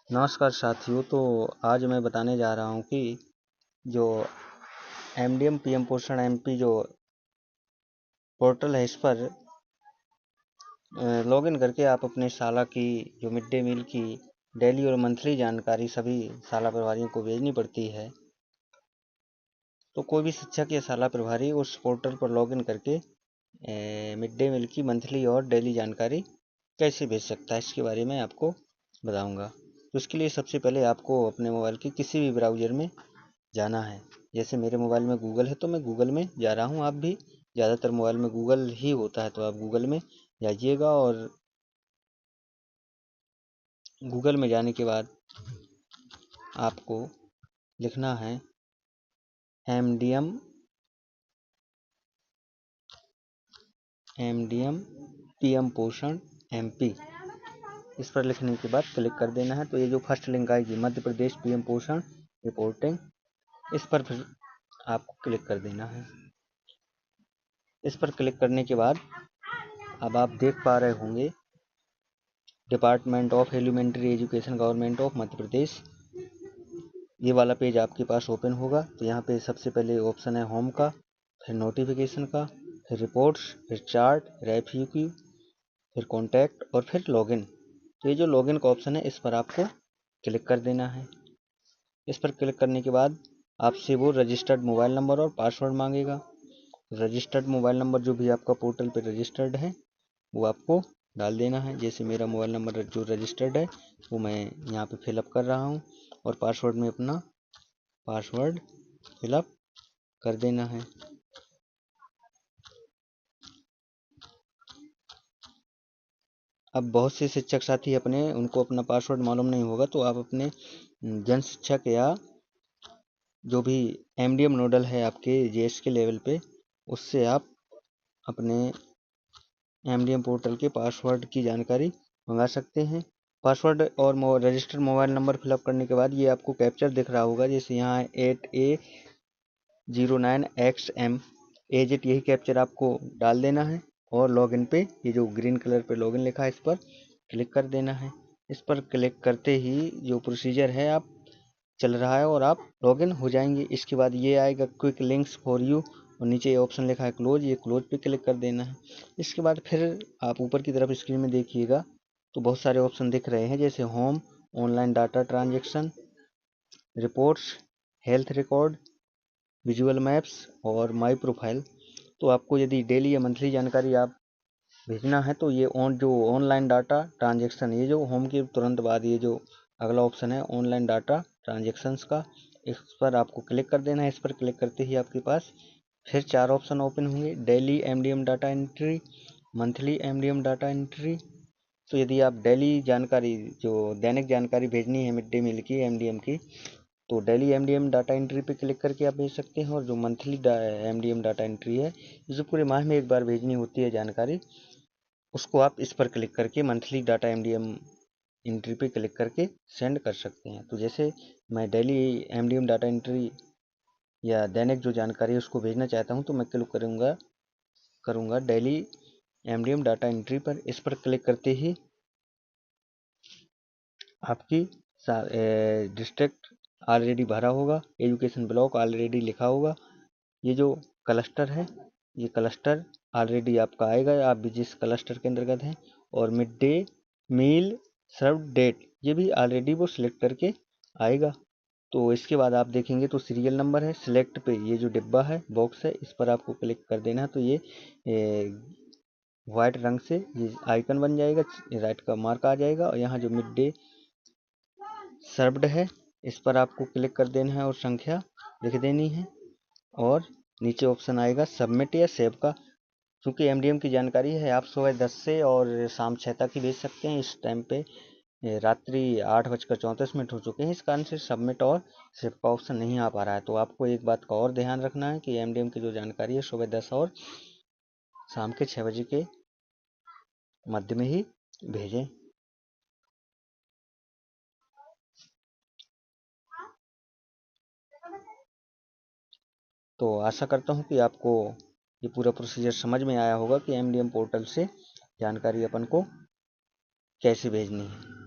नमस्कार साथियों। तो आज मैं बताने जा रहा हूँ कि जो एमडीएम पीएम पोषण एमपी जो पोर्टल है, इस पर लॉगिन करके आप अपने शाला की जो मिड डे मील की डेली और मंथली जानकारी सभी शाला प्रभारियों को भेजनी पड़ती है। तो कोई भी शिक्षक या शाला प्रभारी उस पोर्टल पर लॉगिन करके मिड डे मील की मंथली और डेली जानकारी कैसे भेज सकता है, इसके बारे में आपको बताऊंगा। तो इसके लिए सबसे पहले आपको अपने मोबाइल के किसी भी ब्राउज़र में जाना है। जैसे मेरे मोबाइल में गूगल है तो मैं गूगल में जा रहा हूँ। आप भी ज़्यादातर मोबाइल में गूगल ही होता है तो आप गूगल में जाइएगा, और गूगल में जाने के बाद आपको लिखना है एमडीएम पीएम पोषण एमपी। इस पर लिखने के बाद क्लिक कर देना है। तो ये जो फर्स्ट लिंक आएगी मध्य प्रदेश पीएम पोषण रिपोर्टिंग, इस पर फिर आपको क्लिक कर देना है। इस पर क्लिक करने के बाद अब आप देख पा रहे होंगे department of elementary education government of Madhya Pradesh, ये वाला पेज आपके पास ओपन होगा। तो यहाँ पे सबसे पहले ऑप्शन है होम का, फिर नोटिफिकेशन का, फिर रिपोर्ट्स, फिर चार्ट, रेफ्यूक्यू, फिर कॉन्टैक्ट और फिर लॉगिन। तो ये जो लॉगिन का ऑप्शन है इस पर आपको क्लिक कर देना है। इस पर क्लिक करने के बाद आपसे वो रजिस्टर्ड मोबाइल नंबर और पासवर्ड मांगेगा। रजिस्टर्ड मोबाइल नंबर जो भी आपका पोर्टल पर रजिस्टर्ड है वो आपको डाल देना है। जैसे मेरा मोबाइल नंबर जो रजिस्टर्ड है वो मैं यहाँ पे फिलअप कर रहा हूँ, और पासवर्ड में अपना पासवर्ड फिलअप कर देना है। अब बहुत से शिक्षक साथी उनको अपना पासवर्ड मालूम नहीं होगा, तो आप अपने जन शिक्षक या जो भी एमडीएम नोडल है आपके जीएस के लेवल पे, उससे आप अपने एमडीएम पोर्टल के पासवर्ड की जानकारी मंगा सकते हैं। पासवर्ड और रजिस्टर्ड मोबाइल नंबर फिलअप करने के बाद ये आपको कैप्चर दिख रहा होगा, जैसे यहाँ 8A09XM एजेट, यही कैप्चर आपको डाल देना है। और लॉगिन पे ये जो ग्रीन कलर पे लॉगिन लिखा है इस पर क्लिक कर देना है। इस पर क्लिक करते ही जो प्रोसीजर है आप चल रहा है और आप लॉगिन हो जाएंगे। इसके बाद ये आएगा क्विक लिंक्स फॉर यू, और नीचे ये ऑप्शन लिखा है क्लोज, ये क्लोज पे क्लिक कर देना है। इसके बाद फिर आप ऊपर की तरफ स्क्रीन में देखिएगा तो बहुत सारे ऑप्शन दिख रहे हैं, जैसे home, online data transaction, reports, health record, visual maps और माई प्रोफाइल। तो आपको यदि डेली या मंथली जानकारी आप भेजना है तो ये जो ऑनलाइन डाटा ट्रांजेक्शन, ये जो होम के तुरंत बाद ये जो अगला ऑप्शन है ऑनलाइन डाटा ट्रांजेक्शन्स का, इस पर आपको क्लिक कर देना है। इस पर क्लिक करते ही आपके पास फिर 4 ऑप्शन ओपन होंगे, daily MDM data entry, monthly MDM data entry. तो यदि आप डेली जानकारी, जो दैनिक जानकारी भेजनी है मिड डे मील की एमडीएम की, तो डेली एमडीएम डाटा एंट्री पे क्लिक करके आप भेज सकते हैं। और जो मंथली एमडीएम डाटा एंट्री है, जो पूरे माह में एक बार भेजनी होती है जानकारी, उसको आप इस पर क्लिक करके मंथली डाटा एमडीएम एंट्री पे क्लिक करके सेंड कर सकते हैं। तो जैसे मैं डेली एमडीएम डाटा एंट्री या दैनिक जो जानकारी है उसको भेजना चाहता हूँ, तो मैं क्लिक करूँगा डेली एमडीएम डाटा एंट्री पर। इस पर क्लिक करते ही आपकी डिस्ट्रिक्ट ऑलरेडी भरा होगा, एजुकेशन ब्लॉक ऑलरेडी लिखा होगा। ये जो क्लस्टर है, ये क्लस्टर ऑलरेडी आपका आएगा, आप भी जिस क्लस्टर के अंतर्गत हैं। और मिड डे मील सर्व डेट, ये भी ऑलरेडी वो सिलेक्ट करके आएगा। तो इसके बाद आप देखेंगे तो सीरियल नंबर है, सिलेक्ट पे ये जो डिब्बा है, बॉक्स है, इस पर आपको क्लिक कर देना है। तो ये वाइट रंग से ये आइकन बन जाएगा, राइट का मार्क आ जाएगा, और यहाँ जो मिड डे सर्व्ड है इस पर आपको क्लिक कर देना है और संख्या लिख देनी है। और नीचे ऑप्शन आएगा सबमिट या सेव का। क्योंकि एमडीएम की जानकारी है, आप सुबह 10 से और शाम 6 तक ही भेज सकते हैं। इस टाइम पे रात्रि 8:34 हो चुके हैं, इस कारण से सबमिट और सेव का ऑप्शन नहीं आ पा रहा है। तो आपको एक बात का और ध्यान रखना है कि एमडीएम की जो जानकारी है सुबह 10 और शाम के 6 बजे के मध्य में ही भेजें। तो आशा करता हूँ कि आपको ये पूरा प्रोसीजर समझ में आया होगा कि एमडीएम पोर्टल से जानकारी अपन को कैसे भेजनी है।